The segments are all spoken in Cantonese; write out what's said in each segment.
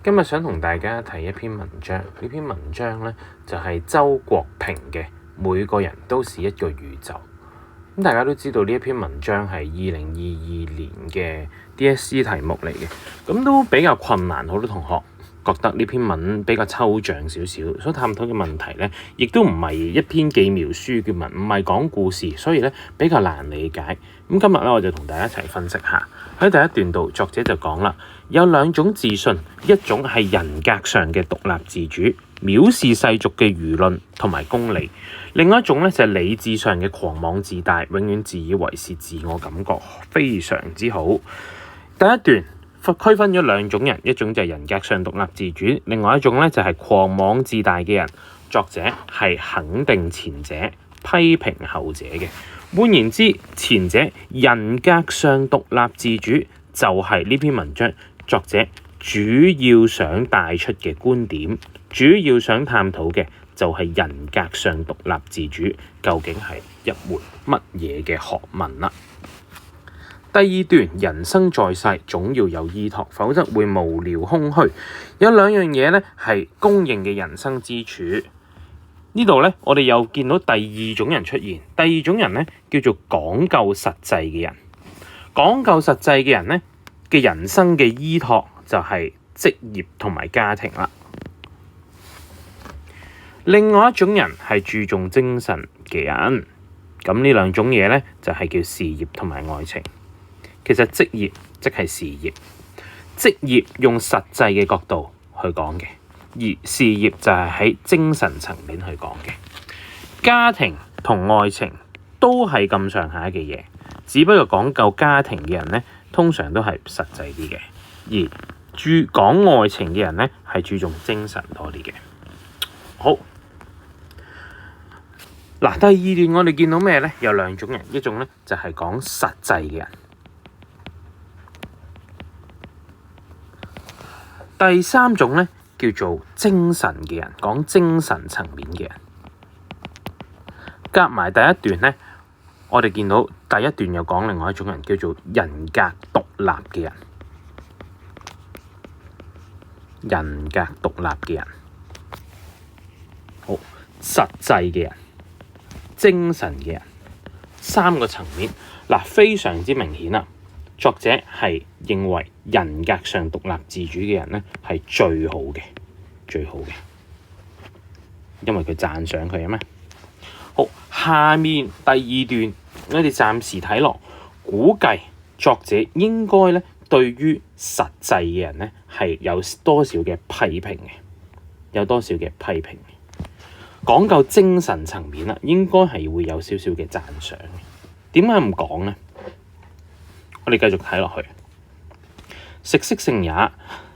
今日想同大家睇一篇文章，呢篇文章呢，就係周國平嘅《每個人都是一個宇宙》。咁大家都知道呢一篇文章係2022年嘅 DSE 題目嚟嘅，咁都比較困難，好多同學覺得呢篇文比較抽象少少，所探討嘅問題呢，亦都唔係一篇記描書嘅文，唔係講故事，所以呢比較難理解。咁今日呢，我就同大家一齊分析下。喺第一段度，作者就講啦，有兩種自信，一種係人格上嘅獨立自主，藐視世俗嘅輿論同埋公理；另外一種呢，就係理智上嘅狂妄自大，永遠自以為是，自我感覺非常之好。第一段區分咗兩種人，一種就係人格上獨立自主，另外一種呢，就係狂妄自大嘅人。作者係肯定前者，批評後者嘅。換言之，前者人格上獨立自主就係呢篇文章作者主要想帶出嘅觀點，主要想探討嘅就係人格上獨立自主究竟係一門乜嘢嘅學問啦。第二段，人生在世總要有依託，否則會無聊空虛。有兩樣嘢呢係公認嘅人生支柱。呢度呢，我哋又見到第二種人出現。第二種人呢，叫做講究實際嘅人。講究實際嘅人呢嘅人生嘅依託就係職業同埋家庭啦。另外一種人係注重精神嘅人。咁呢兩種嘢呢，就係叫事業同埋愛情。其實職業即係事業，職業用實際嘅角度去講嘅。而事業就係喺精神層面去講嘅。家庭同愛情都係咁上下嘅嘢，只不過講究家庭嘅人呢，通常都係實際啲嘅，而講愛情嘅人呢，係注重精神多啲嘅。好，嗱，第二段我哋見到咩呢？有兩種人，一種呢就係講實際嘅人，第三種呢，叫做精神嘅人，講精神層面嘅人。夾埋第一段呢，我哋見到第一段又講另外一種人，叫做人格獨立嘅人。人格獨立嘅人，好，實際嘅人，精神嘅人，三個層面，非常之明顯啦。作者係認為人格上獨立自主嘅人呢係最好嘅，最好嘅，因為佢讚賞佢啊嘛。好，下面第二段我哋暫時睇落，估計作者應該呢對於實際嘅人呢係有多少嘅批評嘅，有多少嘅批評嘅。講究精神層面啦，應該係會有少少嘅讚賞嘅。點解咁講呢？我哋繼續睇落去，食色性也，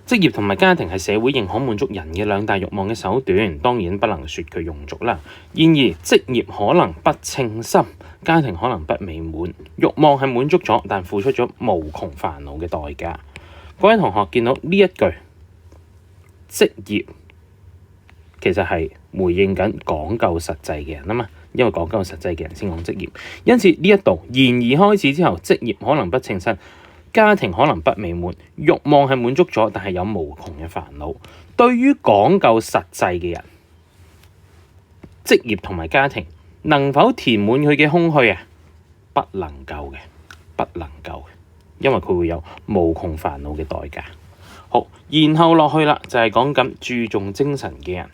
職業同埋家庭係社會認可滿足人嘅兩大慾望嘅手段，當然不能説佢庸俗啦。然而職業可能不稱心，家庭可能不美滿，慾望係滿足咗，但付出咗無窮煩惱嘅代價。各位同學見到呢一句，職業其實係回應緊講究實際嘅人啊嘛。因為講究實際嘅人先講職業，因此呢一度然而開始之後，職業可能不稱心，家庭可能不美滿，慾望係滿足咗，但係有無窮嘅煩惱。對於講究實際嘅人，職業同埋家庭能否填滿佢嘅空虛啊？不能夠嘅，不能夠嘅，因為佢會有無窮煩惱嘅代價。好，然後落去啦，就係講緊注重精神嘅人。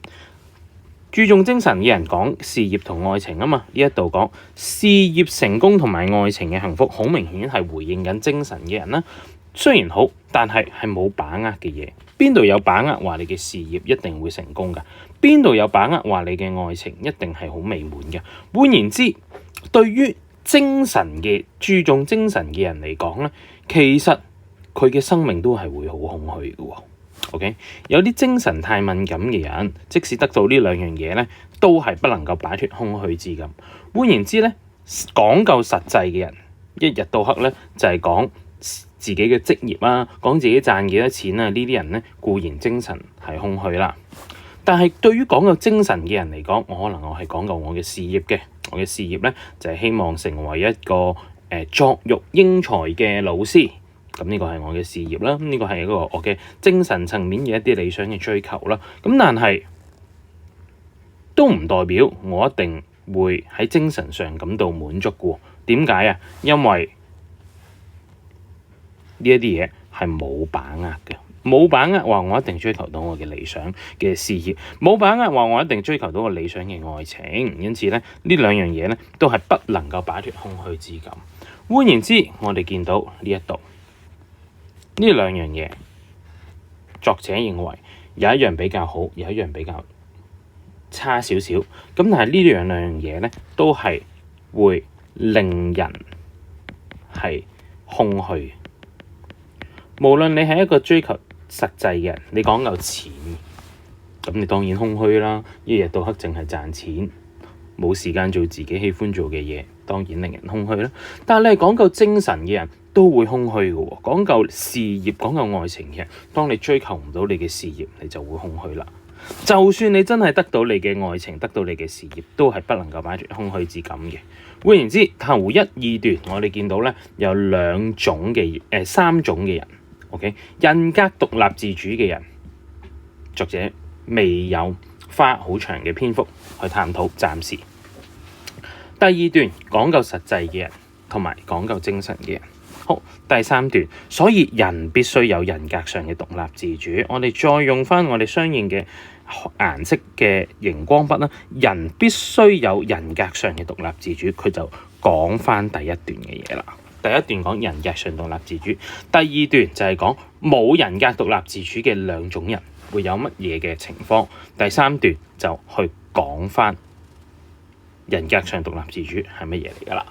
注重精神嘅人講事業同愛情啊嘛，呢一度講事業成功同埋愛情嘅幸福，好明顯係回應緊精神嘅人啦。雖然好，但係冇把握嘅嘢。邊度有把握話你嘅事業一定會成功㗎？邊度有把握話你嘅愛情一定係好美滿嘅？換言之，對於精神嘅注重精神嘅人嚟講咧，其實佢嘅生命都係會好空虛嘅喎。OK， 有啲精神太敏感嘅人，即使得到呢兩樣嘢呢，都係不能夠擺脫空虛之感。換言之呢，講究實際嘅人，一日到黑呢，就係講自己嘅職業啊，講自己賺幾多錢啊，呢啲人呢，固然精神係空虛啦。但係對於講究精神嘅人嚟講，我係講究我嘅事業嘅，我嘅事業呢，就係希望成為一個作育英才嘅老師。咁呢個係我嘅事業啦，呢個係一個我嘅精神層面嘅一啲理想嘅追求啦。咁但係都唔代表我一定會喺精神上感到滿足嘅喎。點解啊？因為呢一啲嘢係冇把握嘅，冇把握話我一定追求到我嘅理想嘅事業，冇把握話我一定追求到我理想嘅愛情。因此咧，呢兩樣嘢咧都係不能夠擺脫空虛之感。換言之，我哋見到呢一度呢兩樣嘢，作者認為有一樣比較好，有一樣比較差少少。咁但係呢兩樣嘢咧，都係會令人係空虛。無論你係一個追求實際嘅人，你講究錢，咁你當然空虛啦。一日到黑淨係賺錢，冇時間做自己喜歡做嘅嘢，當然令人空虛啦。但係你係講究精神嘅人，都會空虛嘅喎。講究事業、講究愛情嘅人，當你追求唔到你嘅事業，你就會空虛啦。就算你真係得到你嘅愛情，得到你嘅事業，都係不能夠擺脫空虛之感嘅。換言之，頭一二段我哋見到咧有三種嘅人。OK， 人格獨立自主嘅人，作者未有花好長嘅篇幅去探討，暫時。第二段講究實際嘅人，同埋講究精神嘅人。好，第三段，所以人必須有人格上嘅獨立自主。我哋再用翻我哋相應嘅顏色嘅熒光筆啦，人必須有人格上嘅獨立自主。佢就講翻第一段嘅嘢啦。第一段講人格上獨立自主，第二段就係講冇人格獨立自主嘅兩種人會有乜嘢嘅情況，第三段就去講返人格上獨立自主係乜嘢嚟㗎啦。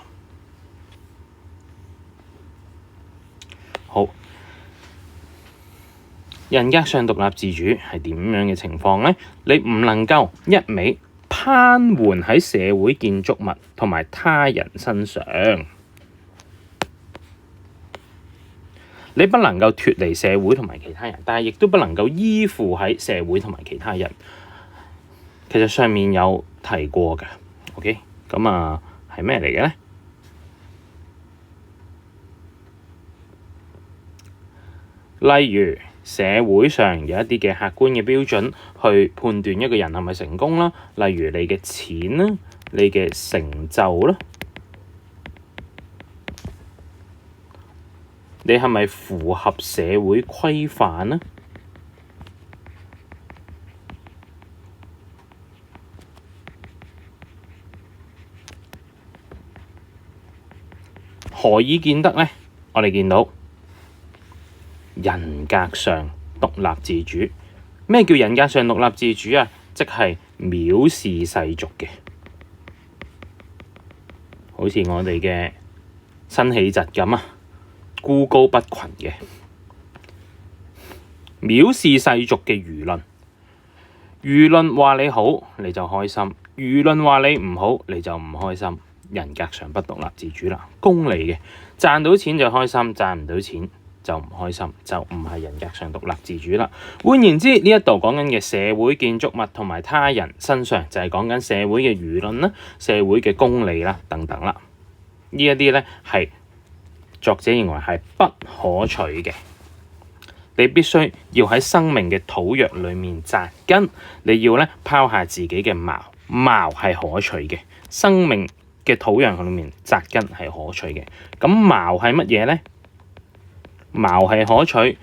好，人格上獨立自主係點樣嘅情況呢？你唔能夠一味攀援喺社會建築物同埋他人身上。你不能夠脫離社會同埋其他人，但係亦都不能夠依附喺社會同埋其他人。其實上面有提過㗎，OK，咁係咩嚟嘅咧？例如社會上有一啲嘅客觀嘅標準去判斷一個人係咪成功啦，例如你嘅錢啦，你嘅成就啦。你係咪符合社會規範呢？何以見得呢？我哋見到人格上獨立自主。咩叫人格上獨立自主啊？即係藐視世俗嘅，好似我哋嘅辛棄疾咁啊。孤高不群嘅，藐視世俗嘅輿論。輿論話你好，你就開心；輿論話你唔好，你就唔開心。人格上不獨立自主啦，功利嘅，賺到錢就開心，賺唔到錢就唔開心，就唔係人格上獨立自主啦。換言之，呢一度講緊嘅社會建築物同埋他人身上，就係講緊社會嘅輿論啦、社會嘅公理啦等等啦。呢一啲咧係作者認為係不可取嘅。你必須要喺生命嘅土壤裡面扎根，你要咧拋下自己嘅矛，矛係可取嘅。生命嘅土壤裡面扎根係可取嘅。咁矛係乜嘢咧？矛係可取，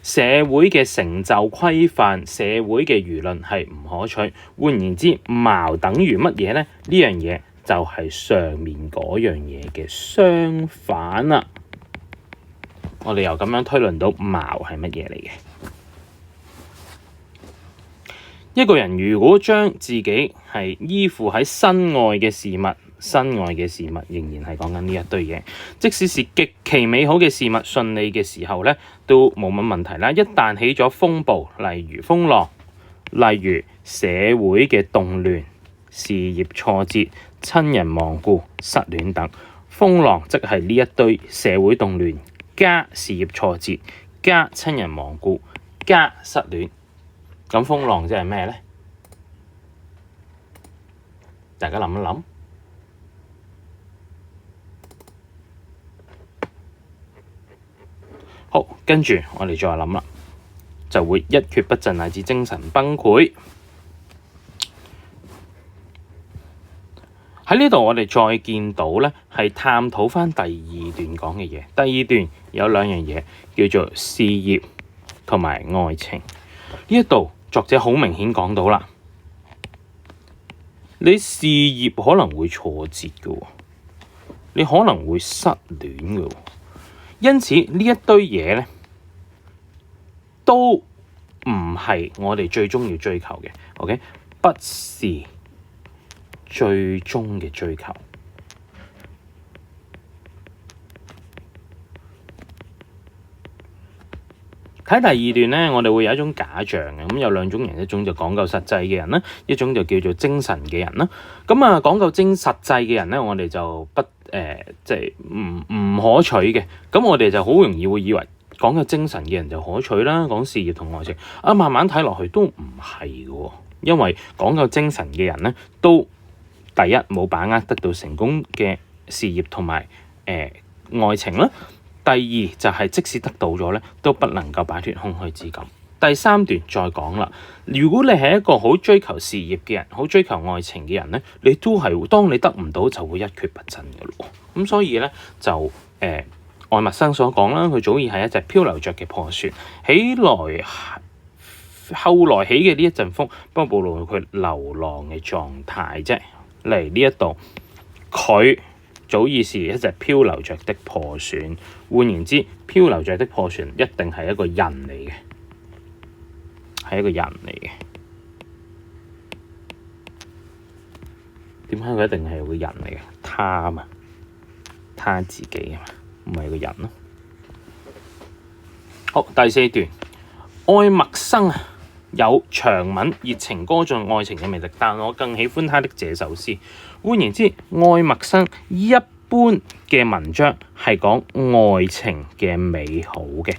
社會嘅成就規範、社會嘅輿論係唔可取。換言之，矛等於乜嘢咧？呢樣嘢就係上面嗰樣嘢嘅相反啦。我哋又咁樣推論到矛係乜嘢嚟嘅？一個人如果將自己係依附喺身外嘅事物，身外嘅事物仍然係講緊呢一堆嘢。即使是極其美好嘅事物、順利嘅時候咧，都冇乜問題啦。一旦起咗風暴，例如風浪，例如社會嘅動亂、事業挫折、親人亡故、失戀等，風浪即係呢一堆社會動亂加事業挫折加親人亡故加失戀。咁風浪即係咩咧？大家諗一諗。好，跟住我哋再諗啦，就會一蹶不振乃至精神崩潰。喺呢度我哋再見到咧，係探討翻第二段講嘅嘢。第二段有兩樣嘢叫做事業同埋愛情。呢一度作者好明顯講到啦，你事業可能會挫折嘅，你可能會失戀嘅，因此呢一堆嘢咧都唔係我哋最終要追求嘅。OK， 不是最終嘅追求。睇第二段咧，我哋會有一種假象嘅，咁有兩種人，一種就講究實際嘅人啦，一種就叫做精神嘅人啦。咁啊，講究實際嘅人咧，我哋就不即係唔可取嘅。咁我哋就好容易會以為講究精神嘅人就可取啦，講事業同愛情啊，慢慢睇落去都唔係嘅，因為講究精神嘅人咧，都第一冇把握得到成功嘅事業同埋愛情啦。第二就係即使得到咗咧，都不能夠擺脫空虛之感。第三段再講啦，如果你係一個好追求事業嘅人，好追求愛情嘅人咧，你都係當你得唔到就會一蹶不振嘅咯。咁所以咧就愛默生所講啦，佢早已係一隻漂流着嘅破船，後來起嘅呢一陣風，不過暴露佢流浪嘅狀態啫。嚟呢一度，佢早已是一隻漂流着的破船。換言之，漂流着的破船一定係一個人嚟嘅，係一個人嚟嘅。點解佢一定係個人嚟嘅？他啊嘛，他自己啊嘛，唔係個人咯。好，第四段，愛默生有長文熱情歌頌愛情嘅魅力，但我更喜歡他的這首詩。換言之，愛默生一般嘅文章係講愛情嘅美好嘅，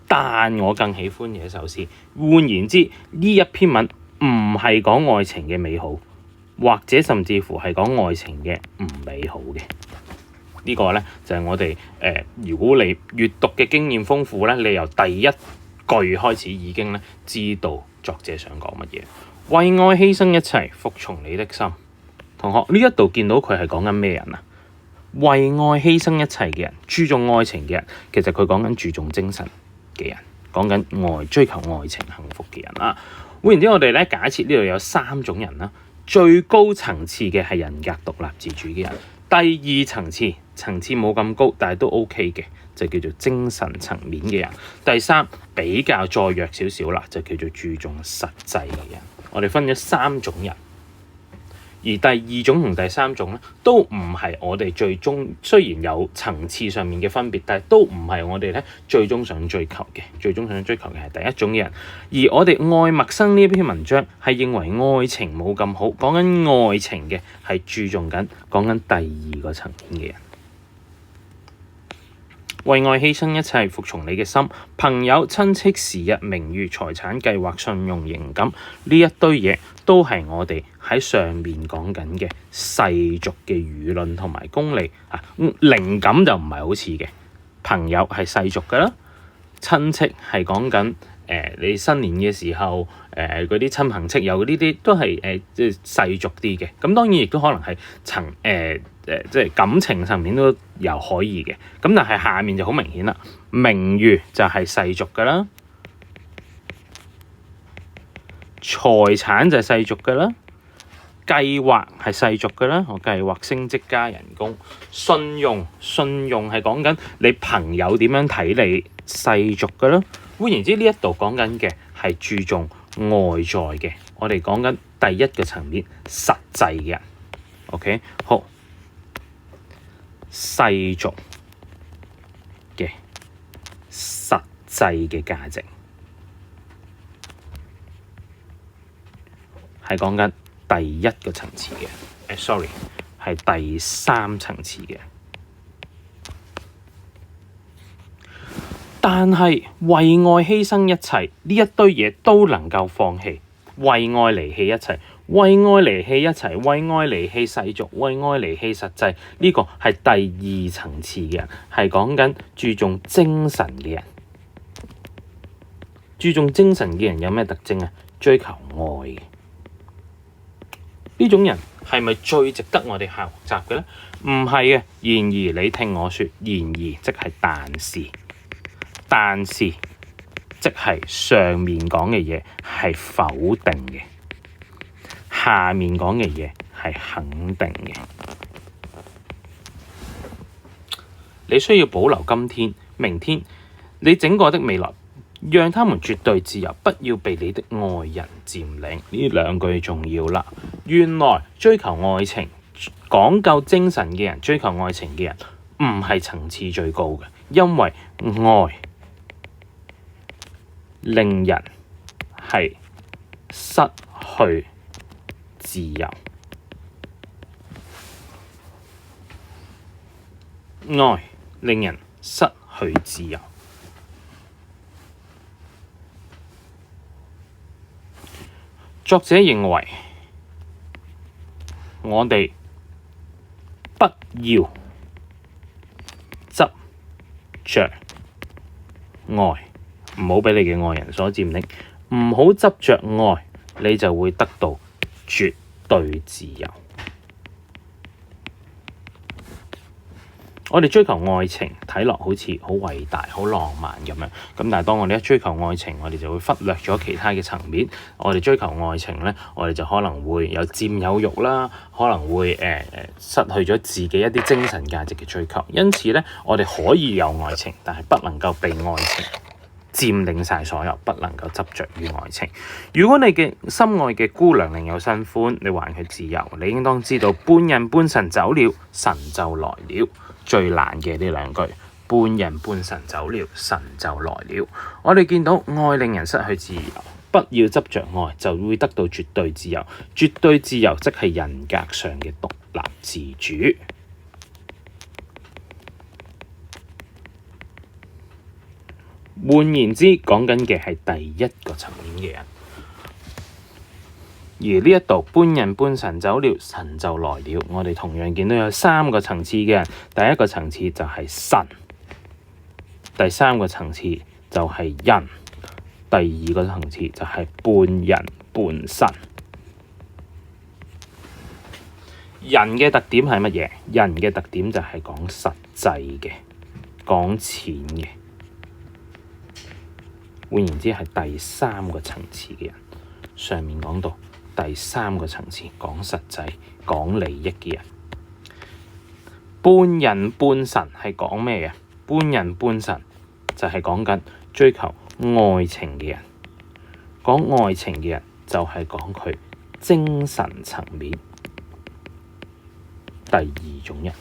但我更喜歡嘅一首詩。換言之，呢一篇文唔係講愛情嘅美好，或者甚至乎係講愛情嘅唔美好嘅。呢個咧就係我哋如果你閱讀嘅經驗豐富咧，你由第一句開始已經咧知道作者想講乜嘢。為愛犧牲一切，服從你的心。同學，呢一度見到佢係講緊咩人啊？為愛犧牲一切嘅人，注重愛情嘅人，其實佢講緊注重精神嘅人，講緊愛追求愛情幸福嘅人啦。換言之，我哋咧假設呢度有三種人啦，最高層次嘅係人格獨立自主嘅人，第二層次冇咁高，但係都 OK 嘅，就叫做精神層面嘅人。第三比較再弱少少啦，就叫做注重實際嘅人。我哋分咗三種人。而第二種同第三種咧，都唔係我哋最終，雖然有層次上面嘅分別，但係都唔係我哋咧最終想追求嘅。最終想追求嘅係第一種嘅人。而我哋愛默生呢篇文章係認為愛情冇咁好，講緊愛情嘅係注重緊講緊第二個層面嘅人。為愛犧牲一切，服從你嘅心。朋友、親戚、時日、名譽、財產、計劃、信用、情感，呢一堆嘢都係我哋喺上面講緊嘅世俗嘅輿論同埋功利啊。靈感就唔係好似嘅，朋友係世俗㗎啦，親戚係講緊你新年嘅時候嗰啲親朋戚友呢啲都係即係世俗啲嘅。咁當然亦都可能係即係感情層面都有可以嘅。咁但係下面就好明顯啦，名譽就係世俗㗎啦，財產就係世俗㗎啦，計劃係世俗㗎啦，我計劃升職加人工。信用係講緊你朋友點樣睇你，世俗㗎啦。換言之，呢一度講緊嘅係注重外在嘅，我哋講緊第一個層面實際嘅人。OK， 好，世俗嘅實際嘅價值係講緊第一個層次嘅，sorry， 係第三層次嘅。但係為愛犧牲一切，呢一堆嘢都能夠放棄，為愛離棄一切，為愛離棄一切，為愛離棄世俗，為愛離棄實際，呢個係第二層次嘅人，係講緊注重精神嘅人。注重精神嘅人有咩特徵啊？追求愛嘅呢種人係咪最值得我哋學習嘅呢？唔係嘅。然而你聽我說，然而即係但是即係上面講嘅嘢係否定嘅，下面講嘅嘢係肯定嘅。你需要保留今天、明天，你整個的未來，讓他們絕對自由，不要被你的愛人佔領。呢兩句重要啦。原來追求愛情、講究精神嘅人，追求愛情嘅人唔係層次最高嘅，因為愛令人係失去自由，愛令人失去自由。作者認為，我哋不要執着愛，唔好俾你嘅愛人所佔領，唔好執着愛，你就會得到絕對自由。我哋追求愛情，睇落好似好偉大、好浪漫咁樣。咁但係當我哋一追求愛情，我哋就會忽略咗其他嘅層面。我哋追求愛情咧，我哋就可能會有佔有慾啦，可能會失去咗自己一啲精神價值嘅追求。因此咧，我哋可以有愛情，但係不能夠被愛情佔領晒所有，不能夠執着於愛情。如果你嘅心愛嘅姑娘另有新歡，你還佢自由，你應當知道半人半神走了，神就來了。最難嘅呢兩句，半人半神走了，神就來了。我哋見到愛令人失去自由，不要執着愛，就會得到絕對自由。絕對自由即係人格上嘅獨立自主。換言之，講緊嘅係第一個層面嘅人。而呢一度半人半神走了，神就來了。我哋同樣見到有三個層次嘅人，第一個層次就係神，第三個層次就係人，第二個層次就係半人半神。人嘅特點係乜嘢？人嘅特點就係講實際嘅，講錢嘅。換言之，係第三個層次嘅人。上面講到第三個層次，講實際、講利益嘅人。半人半神係講咩嘅？半人半神就係講緊追求愛情嘅人。講愛情嘅人就係講佢精神層面第二種人。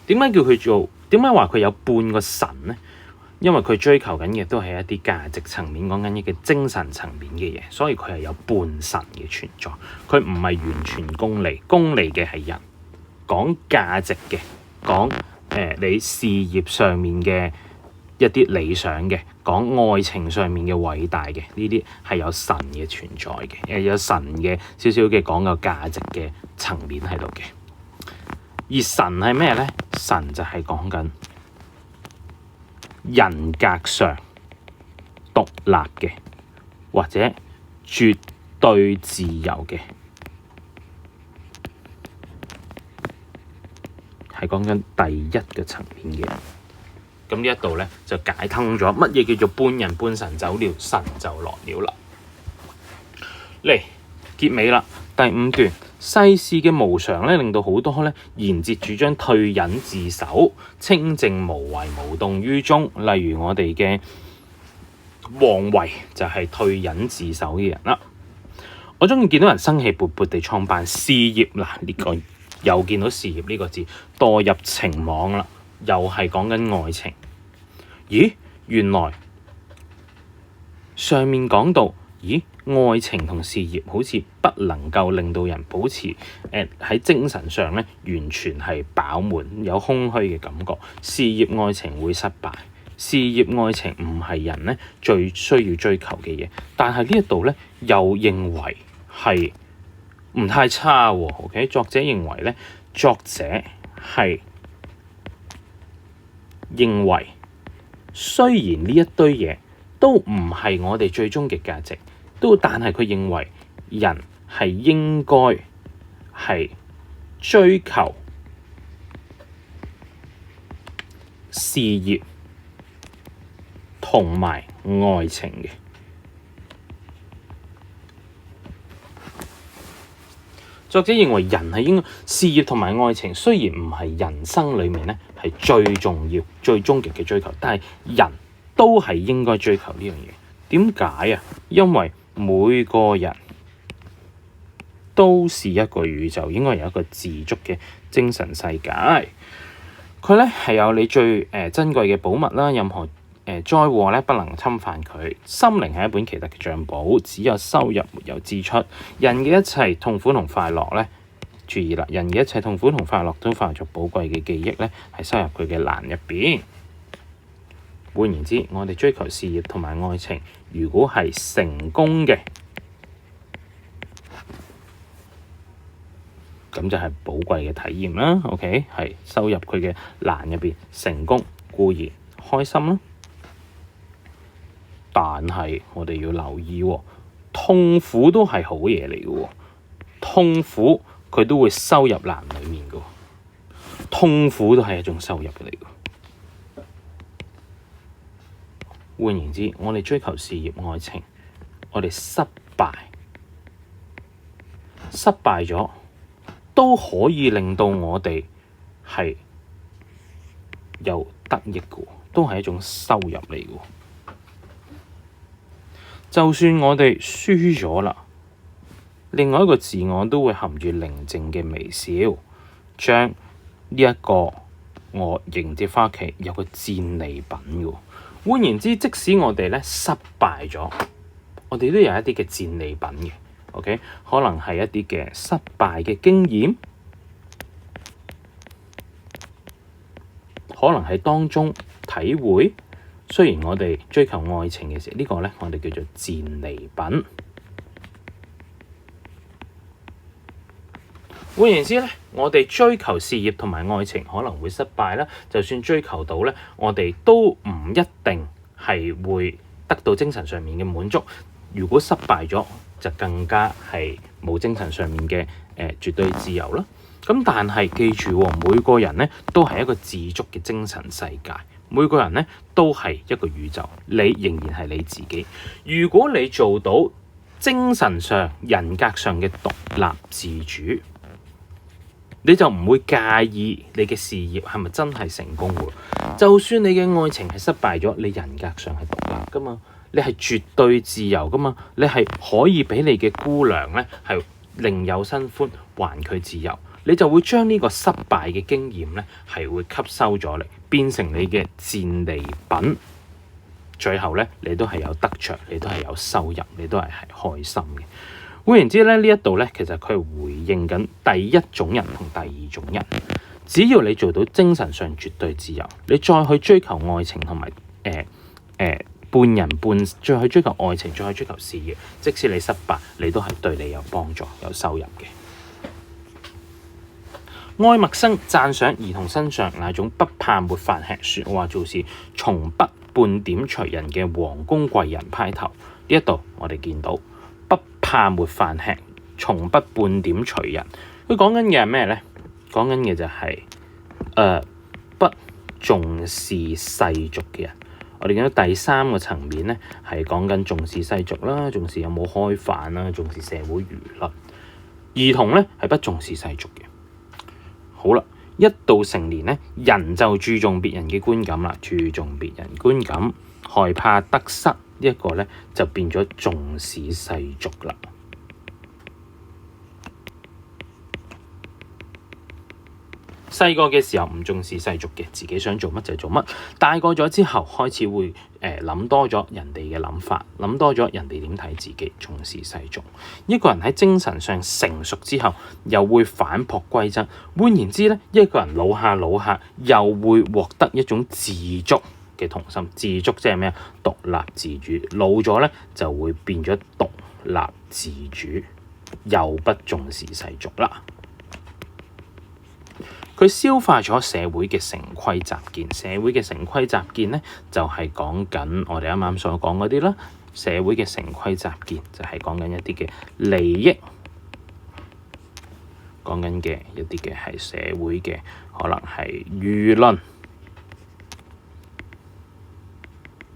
點解叫佢做？點解話佢有半個神呢？因為佢追求緊嘅都係一啲價值層面，講緊一個精神層面嘅嘢，所以佢係有半神嘅存在。佢唔係完全功利，功利嘅係人。講價值嘅，講你事業上面嘅一啲理想嘅，講愛情上面嘅偉大嘅，呢啲係有神嘅存在嘅，有神嘅少少嘅講究價值嘅層面喺度嘅。而神係咩咧？神就係講緊人格上獨立嘅，或者絕對自由嘅，係講緊第一個層面嘅人。咁呢一度咧就解通咗乜嘢叫做半人半神走了，神就來了啦。嚟結尾啦，第五段。世事嘅無常咧，令到好多咧賢哲主張退隱自守，清靜無為，無動於衷。例如我哋嘅王維就係退隱自守嘅人啦。我鍾意見到人生氣勃勃地創辦事業嗱，呢個又見到事業呢個字墮入情網啦，又係講緊愛情。咦，原來上面講到，咦？愛情同事業好似不能夠令到人保持喺精神上咧完全係飽滿，有空虛嘅感覺。事業愛情會失敗，事業愛情唔係人咧最需要追求嘅嘢。但係呢一度咧又認為係唔太差喎。OK， 作者認為咧，作者係認為雖然呢一堆嘢都唔係我哋最終極價值，但係佢認為人係應該係追求事業同埋愛情嘅。作者認為人係應該事業同埋愛情，雖然唔係人生裡面咧係最重要、最終極嘅追求，但係人都係應該追求呢樣嘢。點解啊？因為每個人都是一個宇宙，應該有一個自足嘅精神世界。佢咧係有你最珍貴嘅寶物啦，任何災禍咧不能侵犯佢。心靈係一本奇特嘅帳簿，只有收入沒有支出。人嘅一切痛苦同快樂咧，注意啦，人嘅一切痛苦同快樂都化作寶貴嘅記憶咧，係收入佢嘅欄入邊。換言之，我哋追求事業同埋愛情，如果係成功嘅，咁就係寶貴嘅體驗啦。OK， 係收入佢嘅欄入邊，成功固然開心啦。但係我哋要留意喎，痛苦都係好嘢嚟嘅喎。痛苦佢都會收入欄裡面嘅喎，痛苦都係一種收入嚟嘅。換言之，我哋追求事業愛情，我哋失敗咗都可以令到我哋係有得益嘅，都係一種收入嚟嘅。就算我哋輸咗啦，另外一個自我都會含住寧靜嘅微笑，將呢一個我迎接返屋企，有個戰利品嘅。換言之，即使我哋咧失敗咗，我哋都有一啲嘅戰利品嘅。OK， 可能係一啲嘅失敗嘅經驗，可能係當中體會。雖然我哋追求愛情嘅時候，呢個咧我哋叫做戰利品。換言之咧，我哋追求事業同埋愛情可能會失敗啦。就算追求到咧，我哋都唔一定係會得到精神上面嘅滿足。如果失敗咗，就更加係冇精神上面嘅絕對自由啦。咁但係記住喎，每個人咧都係一個自足嘅精神世界。每個人咧都係一個宇宙，你仍然係你自己。如果你做到精神上、人格上嘅獨立自主，你就唔會介意你嘅事業係咪真係成功喎。就算你嘅愛情係失敗咗，你人格上係獨立噶嘛，你係絕對自由噶嘛，你係可以俾你嘅姑娘咧係另有新歡，還佢自由。你就會將呢個失敗嘅經驗咧係會吸收咗嚟，變成你嘅戰利品。最後咧，你都係有得着，你都係有收入，你都係開心嘅。換言之咧，呢一度咧，其實佢係回應緊第一種人同第二種人。只要你做到精神上絕對自由，你再去追求愛情同埋半人半，再去追求愛情，再去追求事業，即使你失敗，你都係對你有幫助、有收入嘅。愛默生讚賞兒童身上那種不怕沒飯吃、說話做事從不半點隨人嘅王公貴人派頭。呢一度我哋見到不怕沒飯吃，從不半點隨人。佢講緊嘅係咩咧？講緊嘅就係不重視世俗嘅人。我哋見到第三個層面咧，係講緊重視世俗啦，重視有冇開飯啦，重視社會輿論。兒童咧係不重視世俗嘅。好啦，一到成年咧，人就注重別人嘅觀感啦，注重別人觀感，害怕得失，呢一個咧就變咗重視世俗啦。細個嘅時候唔重視世俗嘅，自己想做乜就做乜。大個咗之後，開始會諗多咗人哋嘅諗法，諗多咗人哋點睇自己，重視世俗。一個人喺精神上成熟之後，又會反璞歸真。換言之咧，一個人老下，又會獲得一種自足嘅童心。自足即係咩啊？獨立自主。老咗咧就會變咗獨立自主，又不重視世俗啦。佢消化咗社會嘅成規習見。社會嘅成規習見咧，就係講緊我哋啱啱所講嗰啲啦。社會嘅成規習見就係講緊一啲嘅利益，講緊嘅一啲嘅係社會嘅可能係輿論、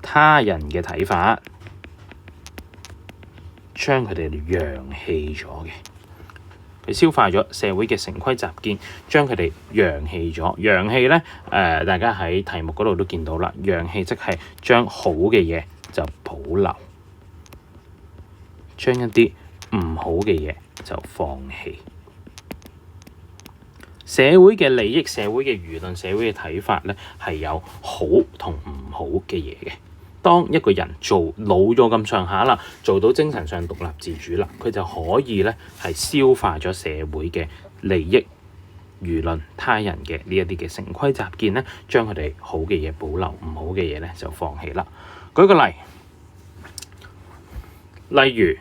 他人嘅睇法，將佢哋揚棄咗嘅。佢消化咗社會嘅成規習見，將佢哋揚棄咗。揚棄咧，大家喺題目嗰度都見到啦。揚棄即係將好嘅嘢就保留，將一啲唔好嘅嘢就放棄。社會嘅利益、社會嘅輿論、社會嘅睇法咧，係有好同唔好嘅嘢嘅。當一個人老咗咁上下啦，做到精神上獨立自主啦，佢就可以咧係消化咗社會嘅利益、輿論、他人嘅呢一啲嘅成規習見咧，將佢哋好嘅嘢保留，唔好嘅嘢咧就放棄啦。舉個例，例如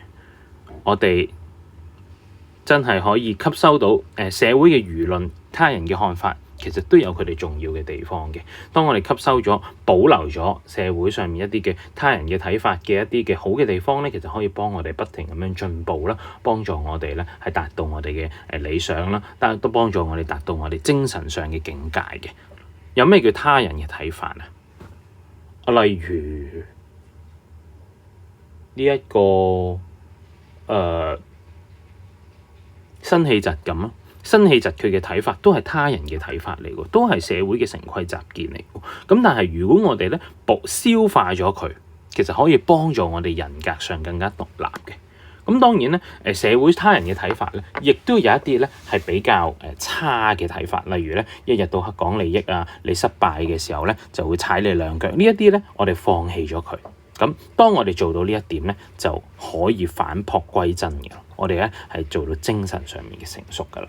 我哋真係可以吸收到社會嘅輿論、他人嘅看法，其實都有佢哋重要嘅地方嘅。當我哋吸收咗、保留咗社會上面一啲嘅他人嘅睇法嘅一啲嘅好嘅地方咧，其實可以幫我哋不停咁樣進步啦，幫助我哋咧係達到我哋嘅理想啦，但都幫助我哋達到我哋精神上嘅境界嘅。有咩叫他人嘅睇法啊？例如呢一個辛棄疾咁啊。辛棄疾佢嘅睇法都係他人嘅睇法嚟喎，都係社會嘅成規習見嚟喎。咁但係如果我哋咧消化咗佢，其實可以幫助我哋人格上更加獨立嘅。咁當然咧，社會他人嘅睇法咧，亦都有一啲咧係比較差嘅睇法。例如咧，一日到黑講利益啊，你失敗嘅時候咧就會踩你兩腳。呢一啲咧，我哋放棄咗佢。咁當我哋做到呢一點咧，就可以返璞歸真嘅。我哋咧係做到精神上面嘅成熟噶啦。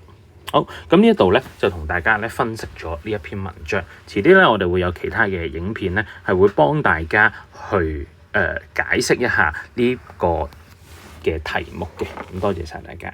好，咁呢一度咧就同大家咧分析咗呢一篇文章。遲啲咧我哋會有其他嘅影片咧，係會幫大家去解釋一下呢個嘅題目嘅。咁多謝晒大家。